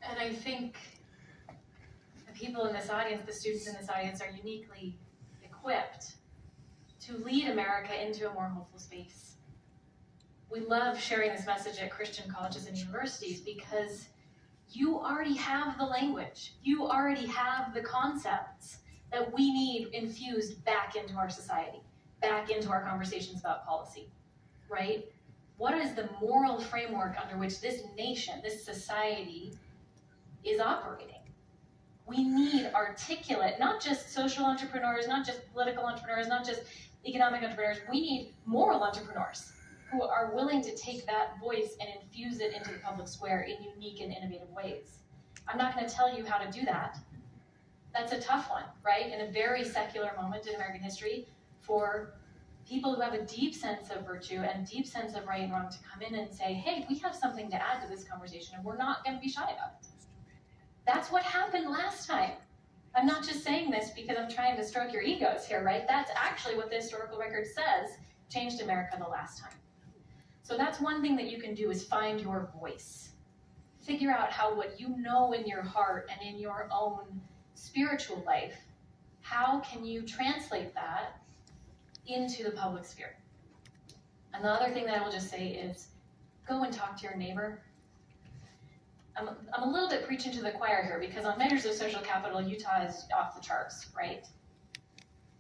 And I think the people in this audience, the students in this audience, are uniquely equipped to lead America into a more hopeful space. We love sharing this message at Christian colleges and universities because you already have the language. You already have the concepts that we need infused back into our society, back into our conversations about policy, right? What is the moral framework under which this nation, this society is operating? We need articulate, not just social entrepreneurs, not just political entrepreneurs, not just economic entrepreneurs. We need moral entrepreneurs who are willing to take that voice and infuse it into the public square in unique and innovative ways. I'm not going to tell you how to do that. That's a tough one, right? In a very secular moment in American history, for people who have a deep sense of virtue and deep sense of right and wrong to come in and say, hey, we have something to add to this conversation and we're not going to be shy about it. That's what happened last time. I'm not just saying this because I'm trying to stroke your egos here, right? That's actually what the historical record says changed America the last time. So that's one thing that you can do, is find your voice. Figure out how what you know in your heart and in your own spiritual life, how can you translate that into the public sphere? And the other thing that I will just say is go and talk to your neighbor. I'm a little bit preaching to the choir here because on measures of social capital, Utah is off the charts, right?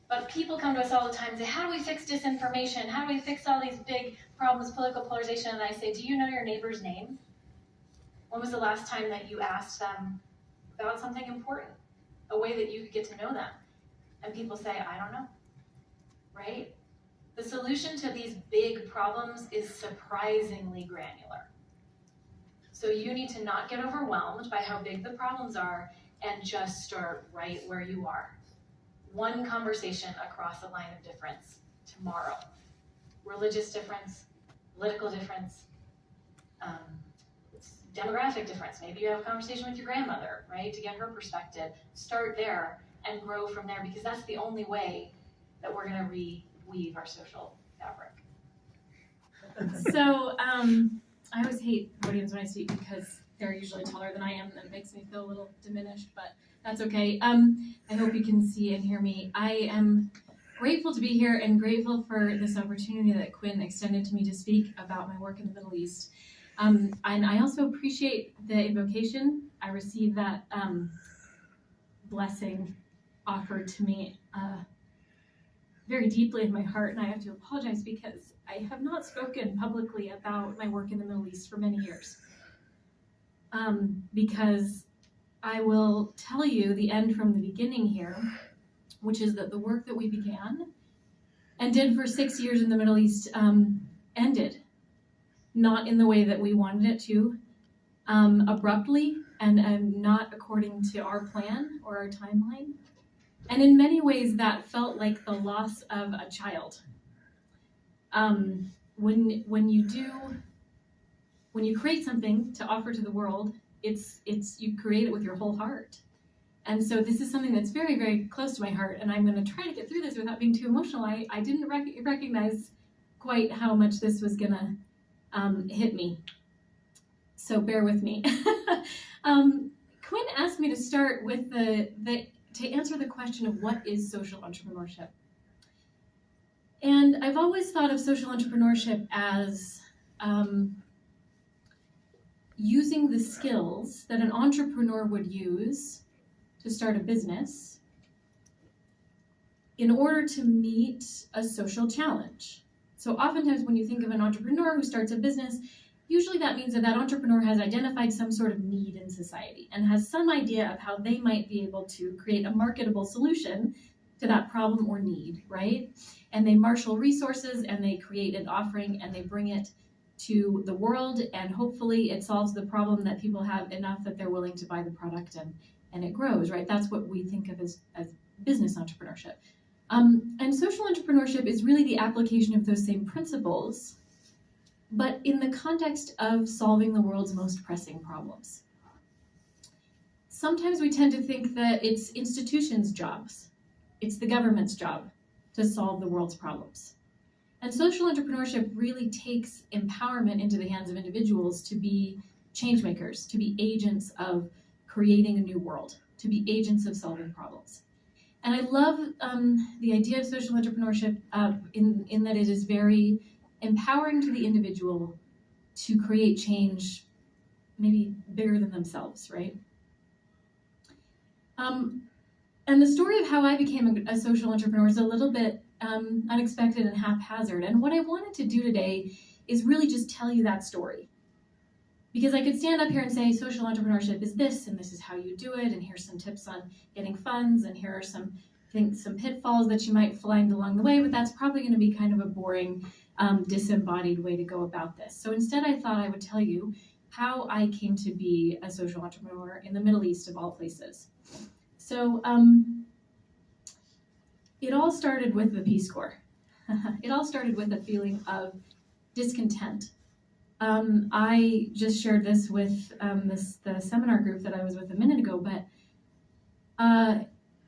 But people come to us all the time and say, how do we fix disinformation? How do we fix all these big problems, political polarization? And I say, do you know your neighbor's name? When was the last time that you asked them about something important? A way that you could get to know them? And people say, I don't know, right? The solution to these big problems is surprisingly granular. So you need to not get overwhelmed by how big the problems are and just start right where you are. One conversation across a line of difference tomorrow. Religious difference, political difference, demographic difference. Maybe you have a conversation with your grandmother, right, to get her perspective. Start there and grow from there, because that's the only way that we're going to reweave our social fabric. So I always hate podiums when I speak because they're usually taller than I am, and it makes me feel a little diminished, but that's okay. I hope you can see and hear me. I am grateful to be here and grateful for this opportunity that Quinn extended to me to speak about my work in the Middle East. And I also appreciate the invocation. I received that blessing offered to me very deeply in my heart, and I have to apologize because I have not spoken publicly about my work in the Middle East for many years. Because I will tell you the end from the beginning here, which is that the work that we began and did for 6 years in the Middle East ended, not in the way that we wanted it to, abruptly and not according to our plan or our timeline. And in many ways that felt like the loss of a child. When you create something to offer to the world, you create it with your whole heart. And so this is something that's very, very close to my heart, and I'm going to try to get through this without being too emotional. I didn't recognize quite how much this was going to hit me. So bear with me. Quinn asked me to start with to answer the question of what is social entrepreneurship. And I've always thought of social entrepreneurship as using the skills that an entrepreneur would use to start a business in order to meet a social challenge. So oftentimes when you think of an entrepreneur who starts a business, usually that means that that entrepreneur has identified some sort of need in society and has some idea of how they might be able to create a marketable solution to that problem or need, right? And they marshal resources and they create an offering and they bring it to the world, and hopefully it solves the problem that people have enough that they're willing to buy the product and it grows, right? That's what we think of as business entrepreneurship. And social entrepreneurship is really the application of those same principles, but in the context of solving the world's most pressing problems. Sometimes we tend to think that it's institutions' jobs, it's the government's job to solve the world's problems. And social entrepreneurship really takes empowerment into the hands of individuals to be changemakers, to be agents of creating a new world, to be agents of solving problems. And I love the idea of social entrepreneurship in that it is very empowering to the individual to create change maybe bigger than themselves, right? And the story of how I became a social entrepreneur is a little bit unexpected and haphazard. And what I wanted to do today is really just tell you that story. Because I could stand up here and say social entrepreneurship is this, and this is how you do it, and here's some tips on getting funds, and here are some pitfalls that you might find along the way, but that's probably going to be kind of a boring, disembodied way to go about this. So instead I thought I would tell you how I came to be a social entrepreneur in the Middle East of all places. So it all started with the Peace Corps. It all started with a feeling of discontent. I just shared this with the seminar group that I was with a minute ago, but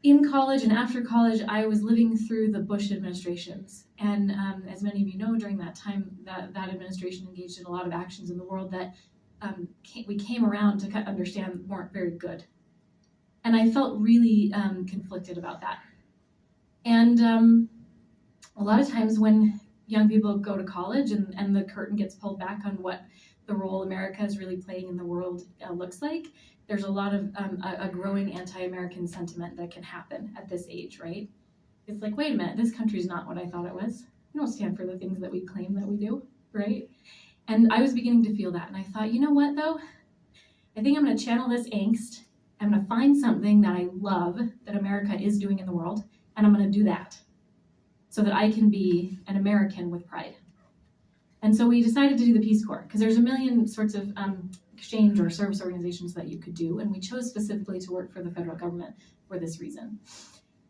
in college and after college, I was living through the Bush administrations. And as many of you know, during that time, that administration engaged in a lot of actions in the world that we came around to understand weren't very good. And I felt really conflicted about that. And a lot of times when young people go to college and the curtain gets pulled back on what the role America is really playing in the world looks like, there's a lot of a growing anti-American sentiment that can happen at this age, right? It's like, wait a minute, this country's not what I thought it was. We don't stand for the things that we claim that we do, right? And I was beginning to feel that, and I thought, you know what though? I think I'm gonna channel this angst. I'm gonna find something that I love that America is doing in the world, and I'm gonna do that so that I can be an American with pride. And so we decided to do the Peace Corps, because there's a million sorts of exchange or service organizations that you could do, and we chose specifically to work for the federal government for this reason.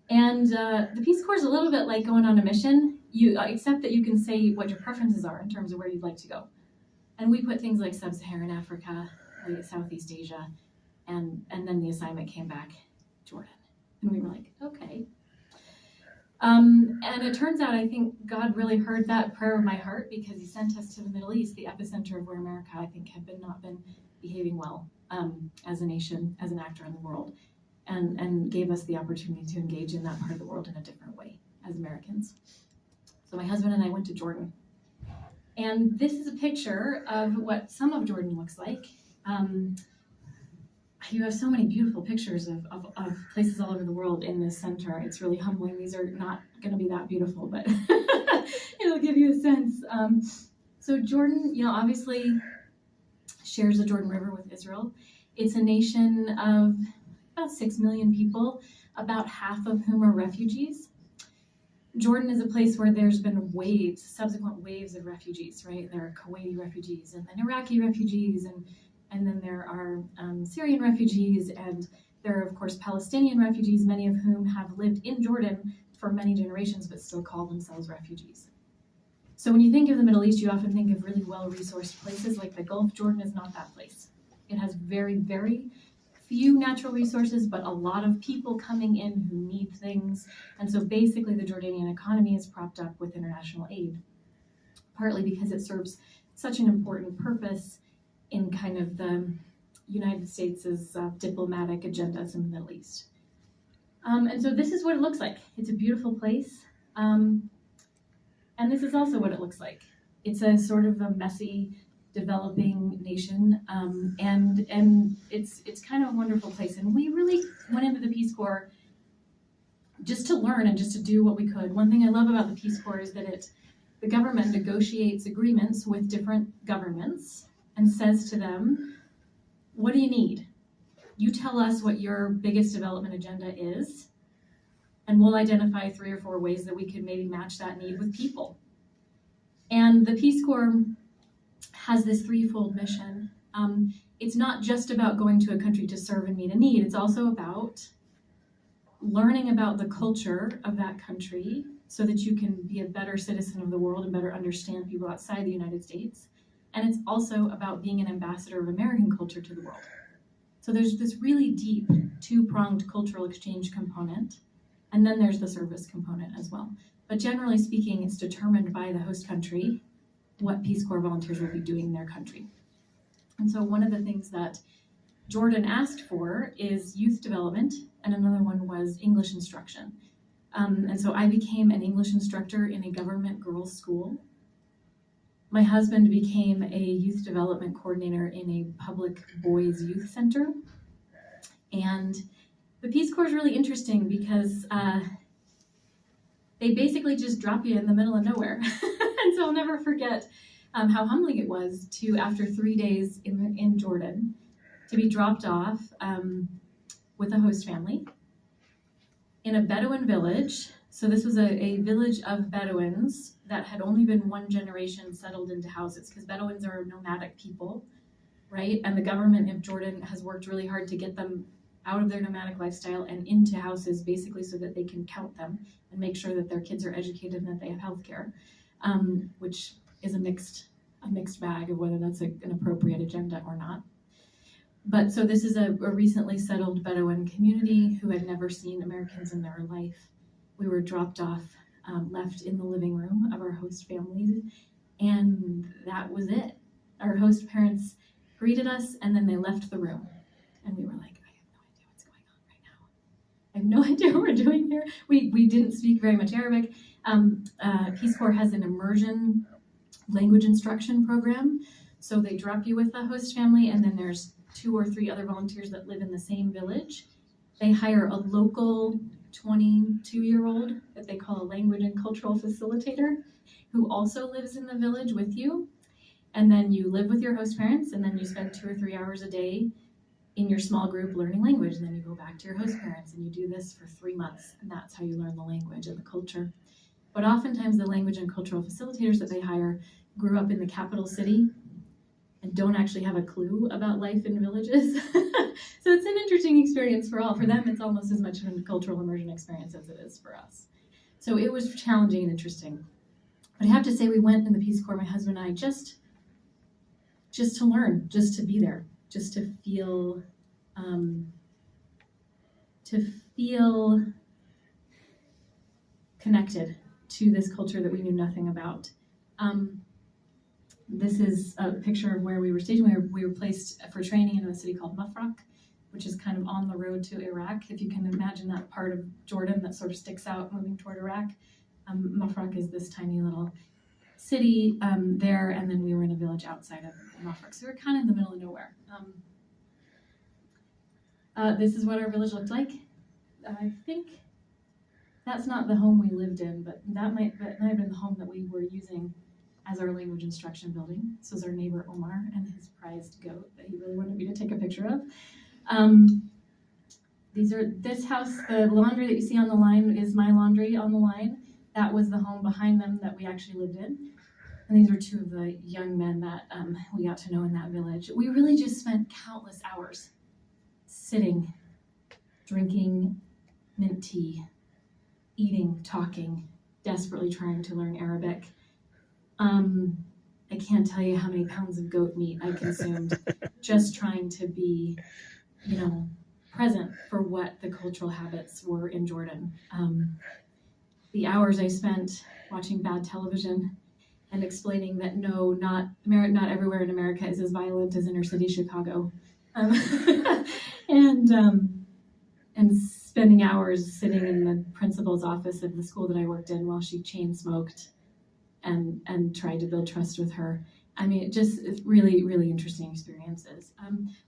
And the Peace Corps is a little bit like going on a mission, except that you can say what your preferences are in terms of where you'd like to go. And we put things like Sub-Saharan Africa, or Southeast Asia, and then the assignment came back, Jordan. And we were like, okay. And it turns out, I think God really heard that prayer of my heart, because he sent us to the Middle East, the epicenter of where America, I think, had not been behaving well as a nation, as an actor in the world, and gave us the opportunity to engage in that part of the world in a different way as Americans. So my husband and I went to Jordan. And this is a picture of what some of Jordan looks like. You have so many beautiful pictures of places all over the world in this center. It's really humbling. These are not going to be that beautiful, but it'll give you a sense. So Jordan, obviously shares the Jordan River with Israel. It's a nation of about 6 million people, about half of whom are refugees. Jordan is a place where there's been subsequent waves of refugees, right? There are Kuwaiti refugees, and then Iraqi refugees, and then there are Syrian refugees, and there are, of course, Palestinian refugees, many of whom have lived in Jordan for many generations, but still call themselves refugees. So when you think of the Middle East, you often think of really well-resourced places like the Gulf. Jordan is not that place. It has very, very few natural resources, but a lot of people coming in who need things. And so basically the Jordanian economy is propped up with international aid, partly because it serves such an important purpose in kind of the United States' diplomatic agendas in the Middle East. And so this is what it looks like. It's a beautiful place. And this is also what it looks like. It's a sort of a messy, developing nation. And it's kind of a wonderful place. And we really went into the Peace Corps just to learn and just to do what we could. One thing I love about the Peace Corps is that the government negotiates agreements with different governments and says to them, what do you need? You tell us what your biggest development agenda is, and we'll identify 3 or 4 ways that we could maybe match that need with people. And the Peace Corps has this threefold mission. It's not just about going to a country to serve and meet a need. It's also about learning about the culture of that country so that you can be a better citizen of the world and better understand people outside the United States. And it's also about being an ambassador of American culture to the world. So there's this really deep 2-pronged cultural exchange component, and then there's the service component as well. But generally speaking, it's determined by the host country what Peace Corps volunteers will be doing in their country. And so one of the things that Jordan asked for is youth development, and another one was English instruction. And so I became an English instructor in a government girls' school. My husband became a youth development coordinator in a public boys' youth center. And the Peace Corps is really interesting because they basically just drop you in the middle of nowhere. And so I'll never forget how humbling it was to, after 3 days in Jordan, to be dropped off with a host family in a Bedouin village. So this was a village of Bedouins that had only been one generation settled into houses, because Bedouins are nomadic people, right? And the government of Jordan has worked really hard to get them out of their nomadic lifestyle and into houses, basically so that they can count them and make sure that their kids are educated and that they have health care, which is a mixed bag of whether that's an appropriate agenda or not. But so this is a recently settled Bedouin community who had never seen Americans in their life. We were dropped off, left in the living room of our host families, and that was it. Our host parents greeted us, and then they left the room. And we were like, I have no idea what's going on right now. I have no idea what we're doing here. We didn't speak very much Arabic. Peace Corps has an immersion language instruction program. So they drop you with a host family, and then there's 2 or 3 other volunteers that live in the same village. They hire a local 22-year-old that they call a language and cultural facilitator, who also lives in the village with you. And then you live with your host parents, and then you spend 2 or 3 hours a day in your small group learning language. And then you go back to your host parents, and you do this for 3 months. And that's how you learn the language and the culture. But oftentimes the language and cultural facilitators that they hire grew up in the capital city and don't actually have a clue about life in villages. So it's an interesting experience for all. For them, it's almost as much of a cultural immersion experience as it is for us. So it was challenging and interesting. But I have to say, we went in the Peace Corps, my husband and I, just to learn, just to be there, just to feel connected to this culture that we knew nothing about. This is a picture of where we were stationed. We were placed for training in a city called Mafraq, which is kind of on the road to Iraq. If you can imagine that part of Jordan that sort of sticks out moving toward Iraq. Mafraq is this tiny little city there, and then we were in a village outside of Mafraq. So we were kind of in the middle of nowhere. This is what our village looked like. I think that's not the home we lived in, but that might have been the home that we were using as our language instruction building. This was our neighbor Omar and his prized goat that he really wanted me to take a picture of. This house, the laundry that you see on the line is my laundry on the line. That was the home behind them that we actually lived in. And these are 2 of the young men that we got to know in that village. We really just spent countless hours sitting, drinking mint tea, eating, talking, desperately trying to learn Arabic. I can't tell you how many pounds of goat meat I consumed just trying to be, present for what the cultural habits were in Jordan. The hours I spent watching bad television and explaining that no, not everywhere in America is as violent as inner city Chicago. And spending hours sitting in the principal's office of the school that I worked in while she chain smoked and tried to build trust with her. I mean, it's really, really interesting experiences.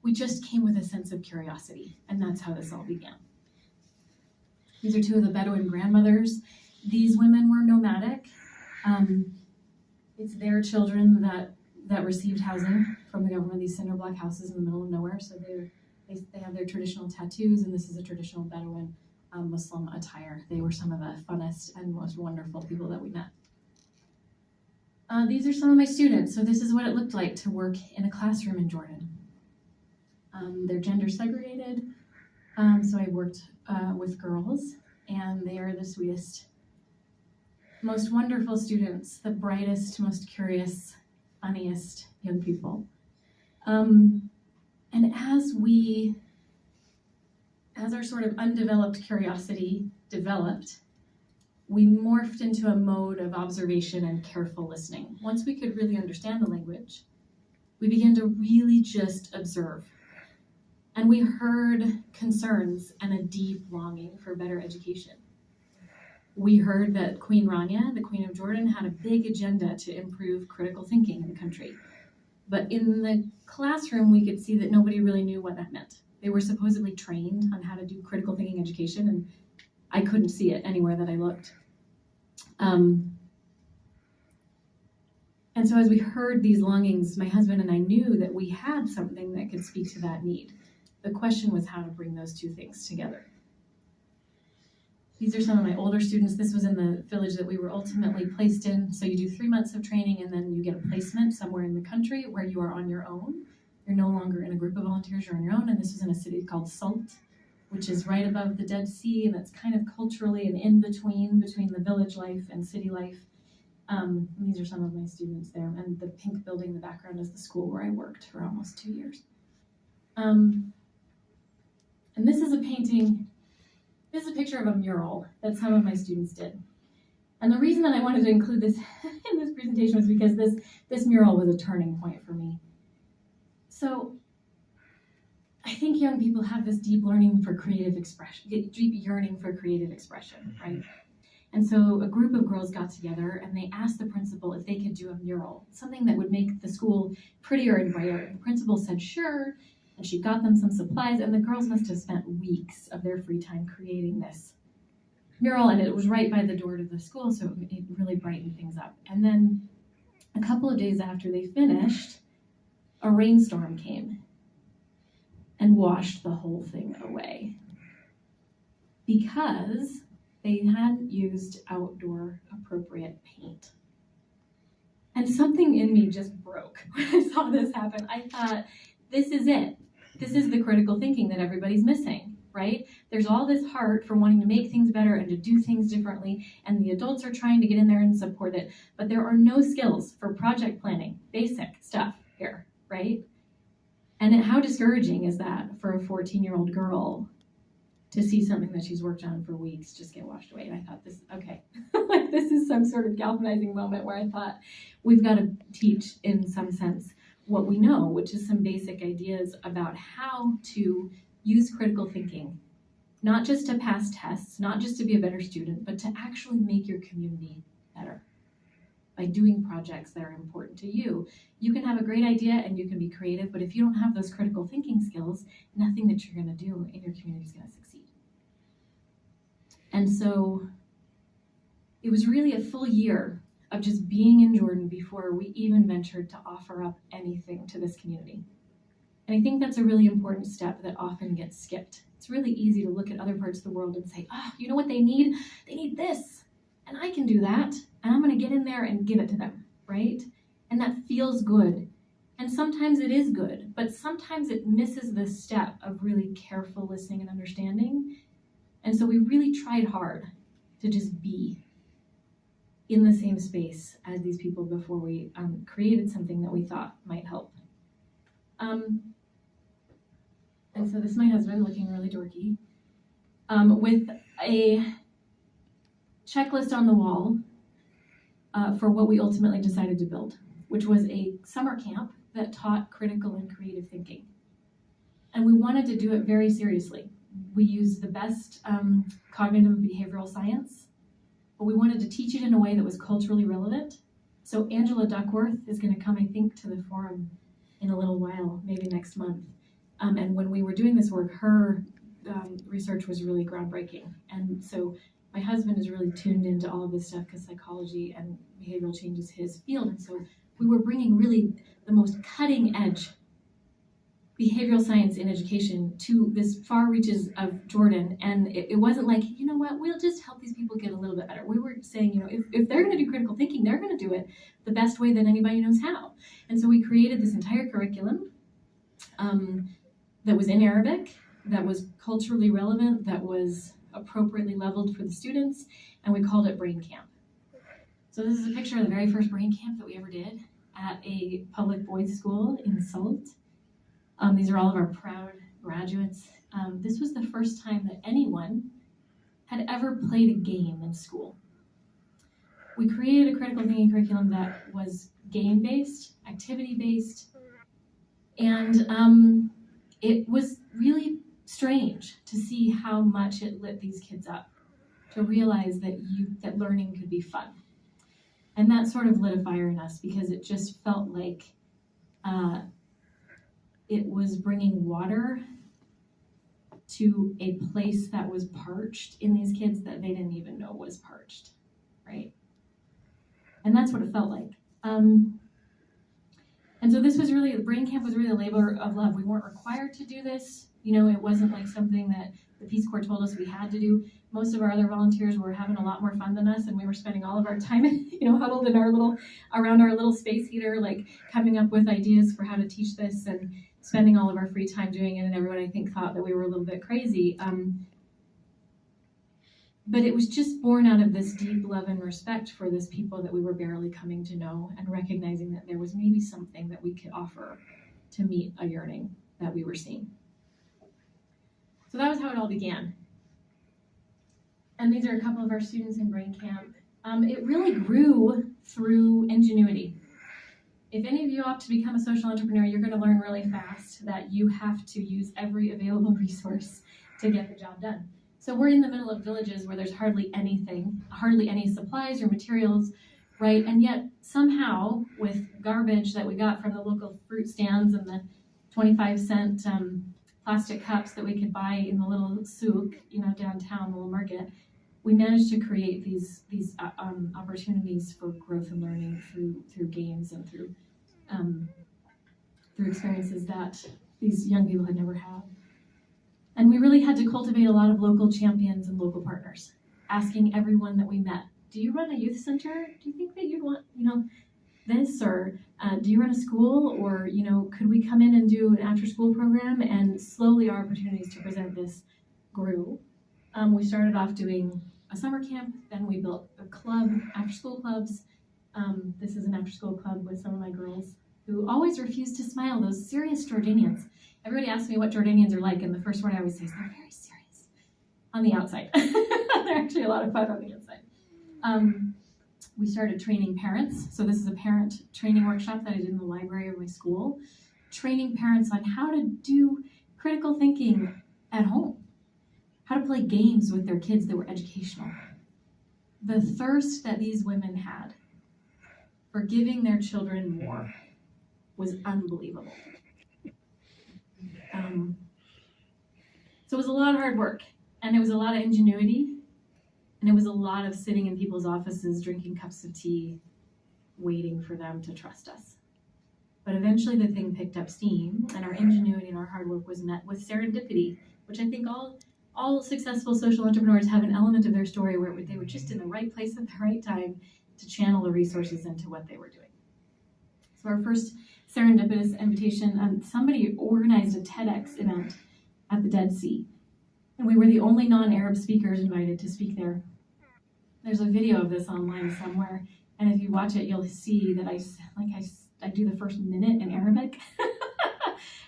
We just came with a sense of curiosity, and that's how this all began. These are 2 of the Bedouin grandmothers. These women were nomadic. It's their children that received housing from the government, these cinder block houses in the middle of nowhere. So they have their traditional tattoos, and this is a traditional Bedouin Muslim attire. They were some of the funnest and most wonderful people that we met. These are some of my students. So this is what it looked like to work in a classroom in Jordan. They're gender segregated. So I worked with girls, and they are the sweetest, most wonderful students, the brightest, most curious, funniest young people. And as our sort of undeveloped curiosity developed, we morphed into a mode of observation and careful listening. Once we could really understand the language, we began to really just observe. And we heard concerns and a deep longing for better education. We heard that Queen Rania, the Queen of Jordan, had a big agenda to improve critical thinking in the country. But in the classroom, we could see that nobody really knew what that meant. They were supposedly trained on how to do critical thinking education, and I couldn't see it anywhere that I looked. And so as we heard these longings, my husband and I knew that we had something that could speak to that need. The question was how to bring those two things together. These are some of my older students. This was in the village that we were ultimately placed in. So you do 3 months of training and then you get a placement somewhere in the country where you are on your own. You're no longer in a group of volunteers, you're on your own. And this was in a city called Salt, which is right above the Dead Sea. And it's kind of culturally an in-between between the village life and city life. And these are some of my students there. And the pink building in the background is the school where I worked for almost 2 years. And this is a painting. This is a picture of a mural that some of my students did. And the reason that I wanted to include this in this presentation was because this mural was a turning point for me. So I think young people have this deep learning for creative expression, deep yearning for creative expression, right? And so a group of girls got together and they asked the principal if they could do a mural, something that would make the school prettier and brighter. And the principal said, sure. And she got them some supplies, and the girls must have spent weeks of their free time creating this mural, and it was right by the door to the school, so it really brightened things up. And then a couple of days after they finished, a rainstorm came and washed the whole thing away because they hadn't used outdoor appropriate paint. And something in me just broke when I saw this happen. I thought, this is it. This is the critical thinking that everybody's missing, right? There's all this heart for wanting to make things better and to do things differently, and the adults are trying to get in there and support it, but there are no skills for project planning, basic stuff here, right? And how discouraging is that for a 14-year-old girl to see something that she's worked on for weeks just get washed away? And I thought, okay, like this is some sort of galvanizing moment where I thought we've got to teach in some sense what we know, which is some basic ideas about how to use critical thinking, not just to pass tests, not just to be a better student, but to actually make your community better by doing projects that are important to you. You can have a great idea and you can be creative, but if you don't have those critical thinking skills, nothing that you're going to do in your community is going to succeed. And so it was really a full year of just being in Jordan before we even ventured to offer up anything to this community. And I think that's a really important step that often gets skipped. It's really easy to look at other parts of the world and say, oh, you know what they need? They need this, and I can do that, and I'm gonna get in there and give it to them, right? And that feels good. And sometimes it is good, but sometimes it misses the step of really careful listening and understanding. And so we really tried hard to just be in the same space as these people before we created something that we thought might help. And so this is my husband looking really dorky with a checklist on the wall for what we ultimately decided to build, which was a summer camp that taught critical and creative thinking. And we wanted to do it very seriously. We used the best cognitive and behavioral science, but we wanted to teach it in a way that was culturally relevant. So Angela Duckworth is going to come, I think, to the forum in a little while, maybe next month. And when we were doing this work, her research was really groundbreaking. And so my husband is really tuned into all of this stuff because psychology and behavioral change is his field. And so we were bringing really the most cutting edge behavioral science in education to this far reaches of Jordan. And it wasn't like, you know what, we'll just help these people get a little bit better. We were saying, you know, if they're going to do critical thinking, they're going to do it the best way that anybody knows how. And so we created this entire curriculum that was in Arabic, that was culturally relevant, that was appropriately leveled for the students, and we called it Brain Camp. So this is a picture of the very first Brain Camp that we ever did at a public boys' school in Salt. These are all of our proud graduates. This was the first time that anyone had ever played a game in school. We created a critical thinking curriculum that was game-based, activity-based, And it was really strange to see how much it lit these kids up, to realize that learning could be fun. And that sort of lit a fire in us, because it just felt like it was bringing water to a place that was parched in these kids that they didn't even know was parched, right? And that's what it felt like. And so this was really, the Brain Camp was really a labor of love. We weren't required to do this. You know, it wasn't like something that the Peace Corps told us we had to do. Most of our other volunteers were having a lot more fun than us, and we were spending all of our time, huddled in around our little space heater, like coming up with ideas for how to teach this, and spending all of our free time doing it. And everyone, I think, thought that we were a little bit crazy. But it was just born out of this deep love and respect for this people that we were barely coming to know, and recognizing that there was maybe something that we could offer to meet a yearning that we were seeing. So that was how it all began. And these are a couple of our students in Brain Camp. It really grew through ingenuity. If any of you opt to become a social entrepreneur, you're going to learn really fast that you have to use every available resource to get the job done. So we're in the middle of villages where there's hardly any supplies or materials, right? And yet somehow, with garbage that we got from the local fruit stands and the 25-cent plastic cups that we could buy in the little souk, downtown, the little market, we managed to create these opportunities for growth and learning through games and through experiences that these young people had never had. And we really had to cultivate a lot of local champions and local partners, asking everyone that we met, do you run a youth center? Do you think that you'd want, this? Or do you run a school? Or, could we come in and do an after-school program? And slowly our opportunities to present this grew. We started off doing a summer camp, then we built a club, after-school clubs. This is an after-school club with some of my girls who always refuse to smile, those serious Jordanians. Everybody asks me what Jordanians are like, and the first word I always say is they're very serious on the outside. They're actually a lot of fun on the inside. We started training parents. So this is a parent training workshop that I did in the library of my school, training parents on how to do critical thinking at home, how to play games with their kids that were educational. The thirst that these women had for giving their children more was unbelievable. So it was a lot of hard work, and it was a lot of ingenuity, and it was a lot of sitting in people's offices, drinking cups of tea, waiting for them to trust us. But eventually the thing picked up steam, and our ingenuity and our hard work was met with serendipity, which I think all successful social entrepreneurs have an element of their story where they were just in the right place at the right time to channel the resources into what they were doing. So our first serendipitous invitation, somebody organized a TEDx event at the Dead Sea, and we were the only non-Arab speakers invited to speak there. There's a video of this online somewhere, and if you watch it, you'll see that I do the first minute in Arabic,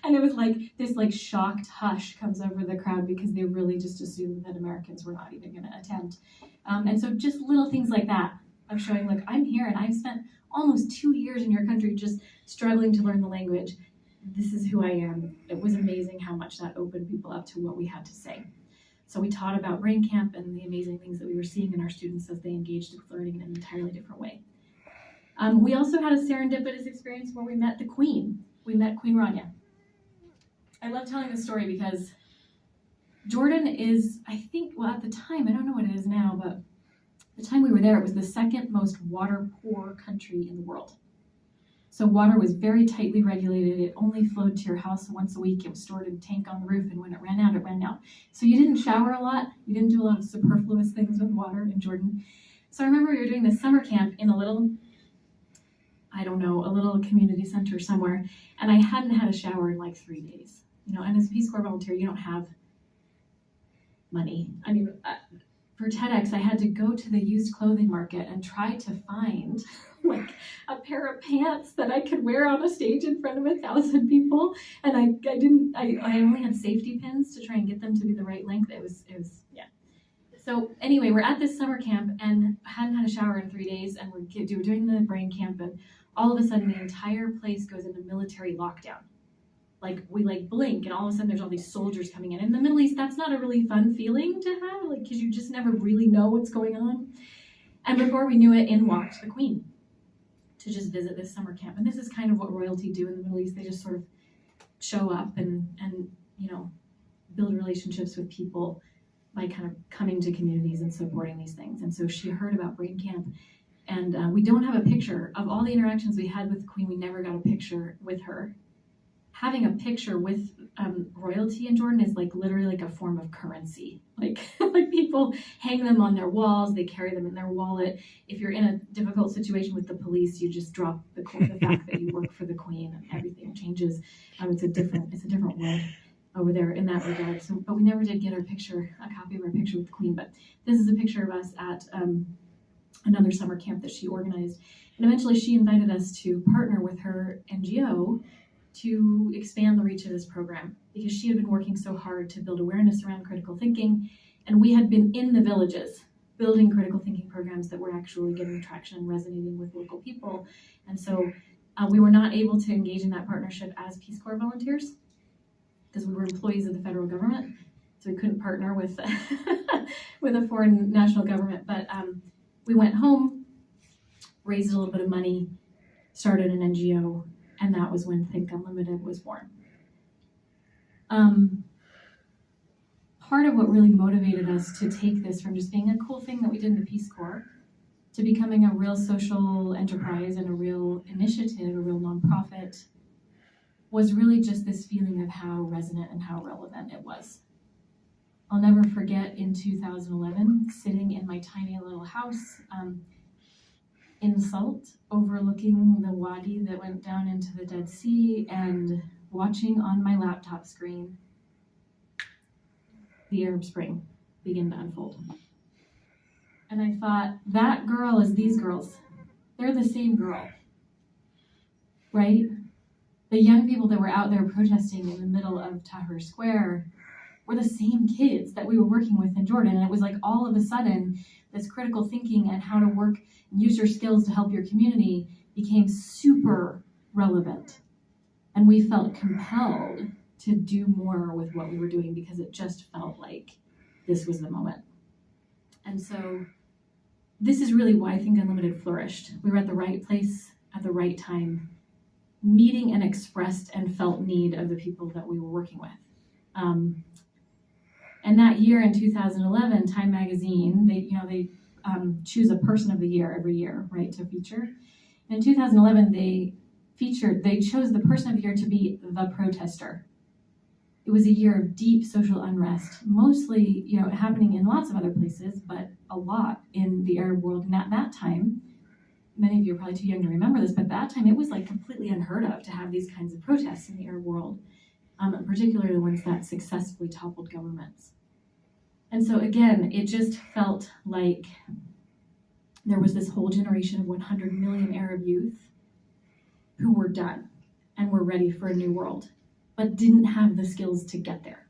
and it was like this shocked hush comes over the crowd because they really just assumed that Americans were not even going to attend. And so just little things like that of showing, look, I'm here and I've spent almost 2 years in your country just struggling to learn the language. This is who I am. It was amazing how much that opened people up to what we had to say. So we taught about Brain Camp and the amazing things that we were seeing in our students as they engaged with learning in an entirely different way. We also had a serendipitous experience where we met the Queen. We met Queen Rania. I love telling this story because Jordan is, I think, well, at the time, I don't know what it is now, but the time we were there, it was the second most water poor country in the world. So water was very tightly regulated. It only flowed to your house once a week. It was stored in a tank on the roof, and when it ran out, it ran out. So you didn't shower a lot. You didn't do a lot of superfluous things with water in Jordan. So I remember we were doing this summer camp in a little community center somewhere, and I hadn't had a shower in like 3 days. And as a Peace Corps volunteer, you don't have money. I mean, for TEDx, I had to go to the used clothing market and try to find like a pair of pants that I could wear on a stage in front of 1,000 people. And I only had safety pins to try and get them to be the right length. It was. So anyway, we're at this summer camp and I hadn't had a shower in 3 days, and we're doing the Brain Camp, and all of a sudden the entire place goes into military lockdown. we blink and all of a sudden there's all these soldiers coming in. In the Middle East, that's not a really fun feeling to have, because you just never really know what's going on. And before we knew it, in walked the Queen to just visit this summer camp. And this is kind of what royalty do in the Middle East. They just sort of show up and build relationships with people by kind of coming to communities and supporting these things. And so she heard about Brain Camp, and we don't have a picture of all the interactions we had with the Queen. We never got a picture with her. Having a picture with royalty in Jordan is literally a form of currency. Like people hang them on their walls, they carry them in their wallet. If you're in a difficult situation with the police, you just drop the fact that you work for the Queen, and everything changes. It's a different world over there in that regard. So, but we never did get a copy of our picture with the Queen. But this is a picture of us at another summer camp that she organized. And eventually she invited us to partner with her NGO to expand the reach of this program, because she had been working so hard to build awareness around critical thinking. And we had been in the villages building critical thinking programs that were actually getting traction and resonating with local people. And so we were not able to engage in that partnership as Peace Corps volunteers, because we were employees of the federal government, so we couldn't partner with with a foreign national government. But we went home, raised a little bit of money, started an NGO, and that was when Think Unlimited was born. Part of what really motivated us to take this from just being a cool thing that we did in the Peace Corps to becoming a real social enterprise and a real initiative, a real nonprofit, was really just this feeling of how resonant and how relevant it was. I'll never forget in 2011, sitting in my tiny little house in Salt, overlooking the wadi that went down into the Dead Sea, and watching on my laptop screen the Arab Spring begin to unfold. And I thought, that girl is these girls. They're the same girl, right? The young people that were out there protesting in the middle of Tahrir Square were the same kids that we were working with in Jordan. And it was like all of a sudden, this critical thinking and how to work and use your skills to help your community became super relevant. And we felt compelled to do more with what we were doing, because it just felt like this was the moment. And so this is really why Think Unlimited flourished. We were at the right place at the right time, meeting an expressed and felt need of the people that we were working with. And that year in 2011, Time Magazine, they choose a person of the year every year, right, to feature. And in 2011, they chose the person of the year to be the protester. It was a year of deep social unrest, mostly, happening in lots of other places, but a lot in the Arab world. And at that time, many of you are probably too young to remember this, but at that time it was completely unheard of to have these kinds of protests in the Arab world, and particularly the ones that successfully toppled governments. And so again, it just felt like there was this whole generation of 100 million Arab youth who were done and were ready for a new world, but didn't have the skills to get there.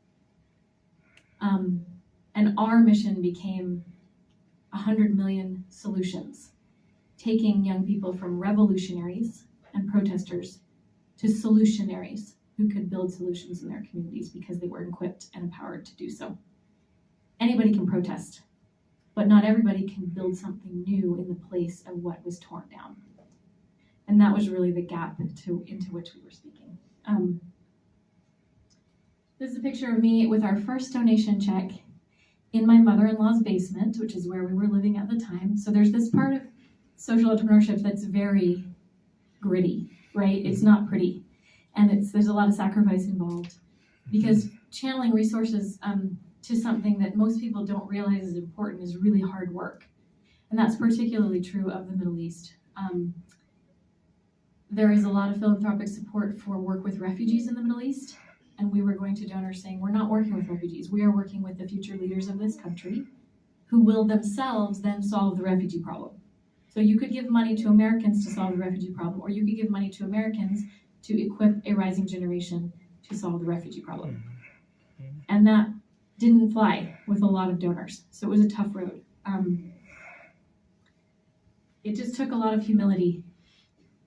And our mission became 100 million solutions, taking young people from revolutionaries and protesters to solutionaries who could build solutions in their communities because they were equipped and empowered to do so. Anybody can protest, but not everybody can build something new in the place of what was torn down. And that was really the gap into which we were speaking. This is a picture of me with our first donation check in my mother-in-law's basement, which is where we were living at the time. So there's this part of social entrepreneurship that's very gritty, right? It's not pretty. And there's a lot of sacrifice involved, because channeling resources to something that most people don't realize is important is really hard work. And that's particularly true of the Middle East. There is a lot of philanthropic support for work with refugees in the Middle East. And we were going to donors saying, we're not working with refugees. We are working with the future leaders of this country who will themselves then solve the refugee problem. So you could give money to Americans to solve the refugee problem, or you could give money to Americans to equip a rising generation to solve the refugee problem. And that didn't fly with a lot of donors. So it was a tough road. It just took a lot of humility.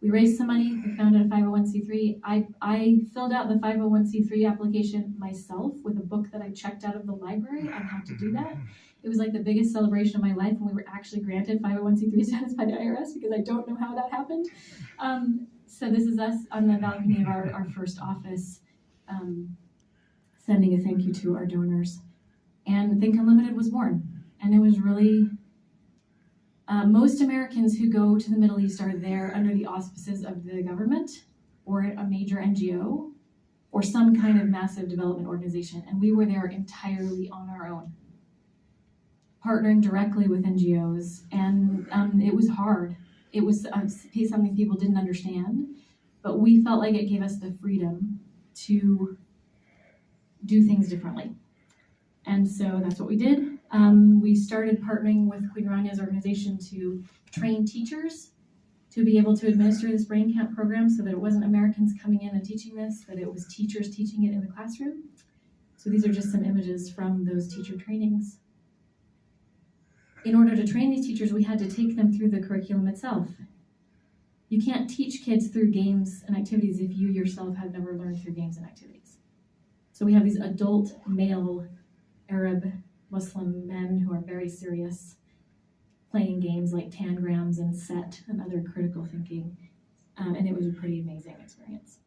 We raised some money, we founded a 501c3. I filled out the 501c3 application myself with a book that I checked out of the library on how to do that. It was like the biggest celebration of my life when we were actually granted 501c3 status by the IRS, because I don't know how that happened. So this is us on the balcony of our first office, sending a thank you to our donors. And Think Unlimited was born. And it was really, most Americans who go to the Middle East are there under the auspices of the government or a major NGO or some kind of massive development organization. And we were there entirely on our own, partnering directly with NGOs. And it was hard. It was something people didn't understand, but we felt like it gave us the freedom to do things differently. And so that's what we did. We started partnering with Queen Ranya's organization to train teachers to be able to administer this brain camp program, so that it wasn't Americans coming in and teaching this, that it was teachers teaching it in the classroom. So these are just some images from those teacher trainings. In order to train these teachers, we had to take them through the curriculum itself. You can't teach kids through games and activities if you yourself have never learned through games and activities. So we have these adult male Arab Muslim men who are very serious, playing games like tangrams and set and other critical thinking. And it was a pretty amazing experience.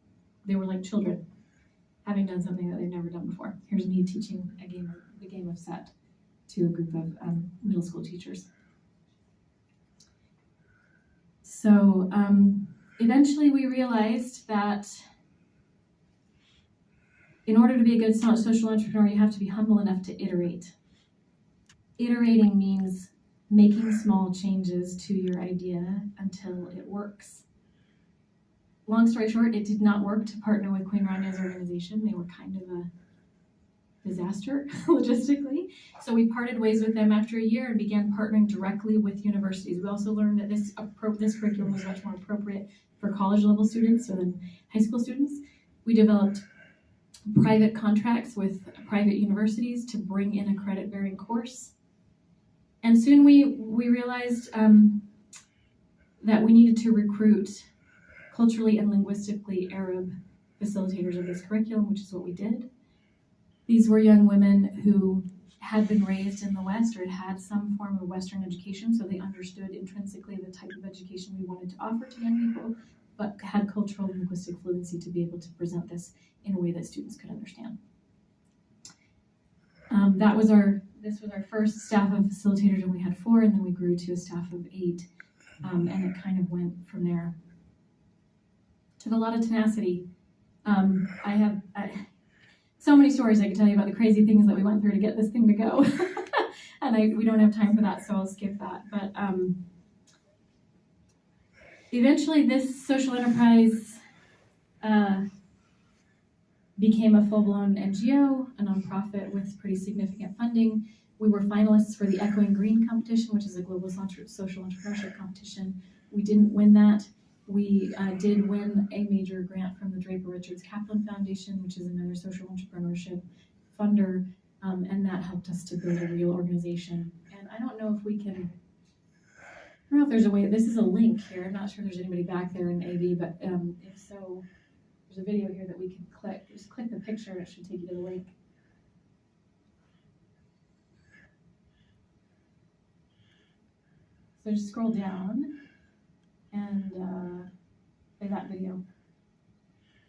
They were like children, having done something that they've never done before. Here's me teaching the game of set to a group of middle school teachers. So eventually we realized that in order to be a good social entrepreneur, you have to be humble enough to iterate. Iterating means making small changes to your idea until it works. Long story short, it did not work to partner with Queen Ranya's organization. They were kind of a disaster logistically. So we parted ways with them after a year and began partnering directly with universities. We also learned that this curriculum was much more appropriate for college level students than high school students. We developed private contracts with private universities to bring in a credit bearing course. And soon we realized that we needed to recruit culturally and linguistically Arab facilitators of this curriculum, which is what we did. These were young women who had been raised in the West or had some form of Western education, so they understood intrinsically the type of education we wanted to offer to young people, but had cultural and linguistic fluency to be able to present this in a way that students could understand. This was our first staff of facilitators, and we had 4, and then we grew to a staff of 8, and it kind of went from there. Took a lot of tenacity. I have so many stories I could tell you about the crazy things that we went through to get this thing to go, and we don't have time for that, so I'll skip that. But eventually, this social enterprise became a full-blown NGO, a nonprofit with pretty significant funding. We were finalists for the Echoing Green competition, which is a global social entrepreneurship competition. We didn't win that. We did win a major grant from the Draper Richards Kaplan Foundation, which is another social entrepreneurship funder, and that helped us to build a real organization. And I don't know if there's a way, this is a link here. I'm not sure if there's anybody back there in AV, but if so, there's a video here that we can click. Just click the picture and it should take you to the link. So just scroll down and play that video.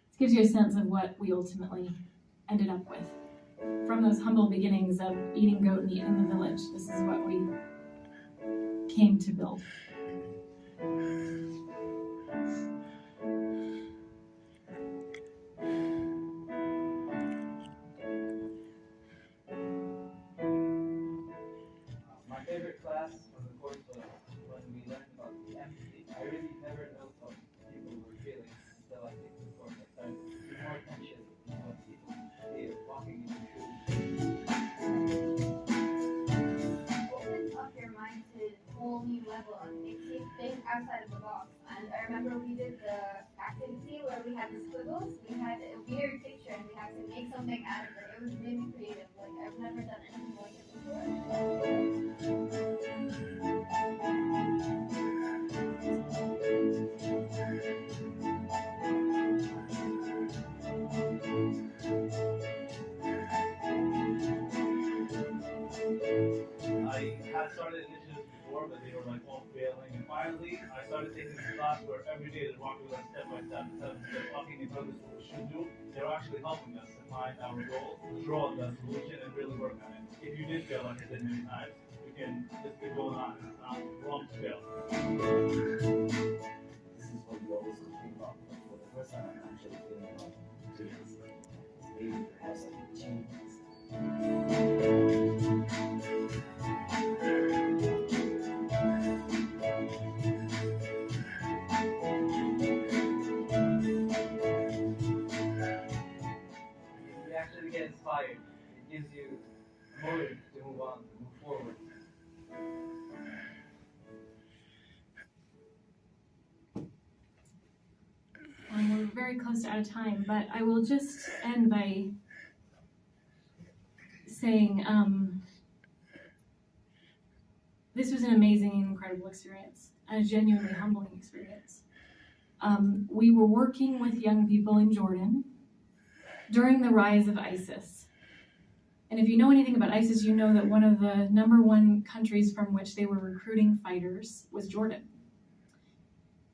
This gives you a sense of what we ultimately ended up with. From those humble beginnings of eating goat meat in the village, this is what we came to build. My favorite class was, of course, when we learned about the empathy. I really never know what people were feeling until I think the course I started to be more conscious of what people feel walking in the shoes. Opens up your mind to a whole new level and makes you think outside of the box. And I remember we did the activity where we had the squiggles. We had a weird picture and we had to make something out of it. It was really creative. Like, I've never done anything like it before. I had started initiatives before, but they were like all failing. And finally, I started taking this class where every day they're walking with us step by step, they're talking about this what we should do. They're actually helping us to find our goal, draw the solution, and really work on it. If you did fail, like I did many times, you can just keep going on. It's not wrong to fail. This is what we always complain about. But for the first time, I'm actually feeling like kids. Maybe perhaps like achievements. You actually get inspired. It gives you motive to move on, to move forward. We're very close to out of time, but I will just end by saying this was an amazing and incredible experience, and a genuinely humbling experience. We were working with young people in Jordan during the rise of ISIS. And if you know anything about ISIS, you know that one of the #1 countries from which they were recruiting fighters was Jordan.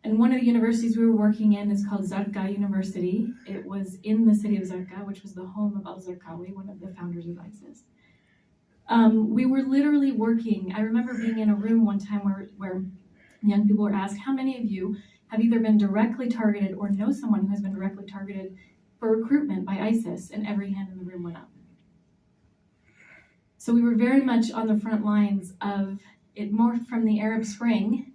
And one of the universities we were working in is called Zarqa University. It was in the city of Zarqa, which was the home of al-Zarqawi, one of the founders of ISIS. We were literally working. I remember being in a room one time where young people were asked, how many of you have either been directly targeted or know someone who has been directly targeted for recruitment by ISIS? And every hand in the room went up. So we were very much on the front lines of it, morphed from the Arab Spring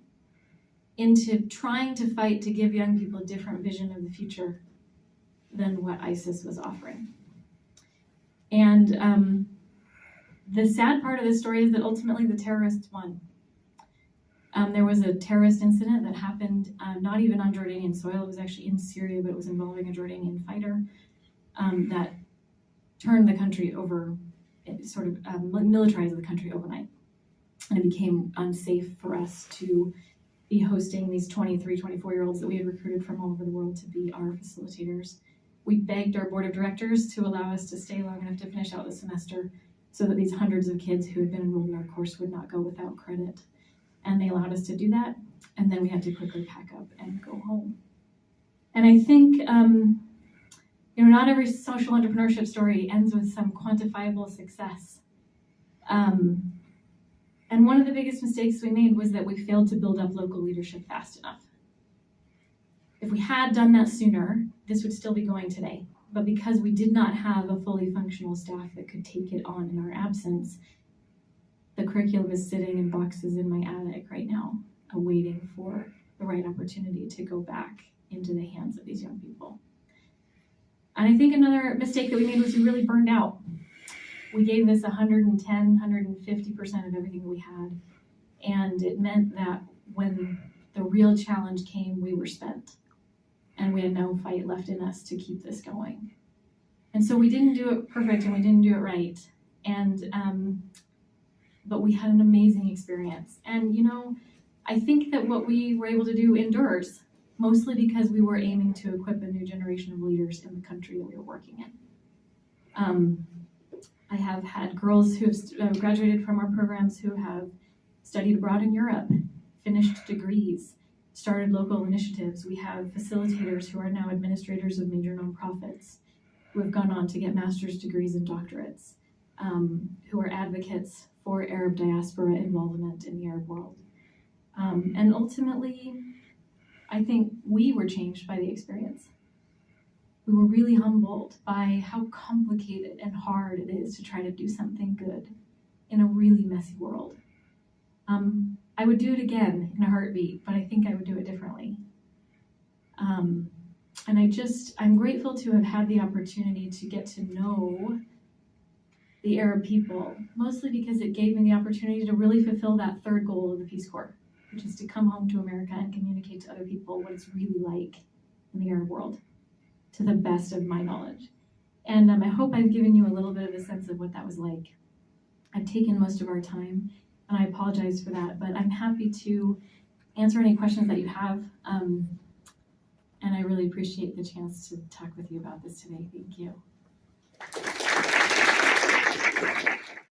into trying to fight to give young people a different vision of the future than what ISIS was offering. And the sad part of this story is that ultimately the terrorists won. There was a terrorist incident that happened not even on Jordanian soil. It was actually in Syria, but it was involving a Jordanian fighter that turned the country over, sort of militarized the country overnight. And it became unsafe for us to be hosting these 23, 24-year-olds that we had recruited from all over the world to be our facilitators. We begged our board of directors to allow us to stay long enough to finish out the semester so that these hundreds of kids who had been enrolled in our course would not go without credit. And they allowed us to do that, and then we had to quickly pack up and go home. And I think, not every social entrepreneurship story ends with some quantifiable success. And one of the biggest mistakes we made was that we failed to build up local leadership fast enough. If we had done that sooner, this would still be going today. But because we did not have a fully functional staff that could take it on in our absence, the curriculum is sitting in boxes in my attic right now, awaiting for the right opportunity to go back into the hands of these young people. And I think another mistake that we made was we really burned out. We gave this 110, 150% of everything we had. And it meant that when the real challenge came, we were spent. And we had no fight left in us to keep this going. And so we didn't do it perfect and we didn't do it right. But we had an amazing experience. And I think that what we were able to do endures, mostly because we were aiming to equip a new generation of leaders in the country that we were working in. I have had girls who have graduated from our programs who have studied abroad in Europe, finished degrees, started local initiatives. We have facilitators who are now administrators of major nonprofits, who have gone on to get master's degrees and doctorates, who are advocates for Arab diaspora involvement in the Arab world. And ultimately, I think we were changed by the experience. We were really humbled by how complicated and hard it is to try to do something good in a really messy world. I would do it again in a heartbeat, but I think I would do it differently. And I'm grateful to have had the opportunity to get to know the Arab people, mostly because it gave me the opportunity to really fulfill that third goal of the Peace Corps, which is to come home to America and communicate to other people what it's really like in the Arab world, to the best of my knowledge. And I hope I've given you a little bit of a sense of what that was like. I've taken most of our time, and I apologize for that, but I'm happy to answer any questions that you have. And I really appreciate the chance to talk with you about this today. Thank you.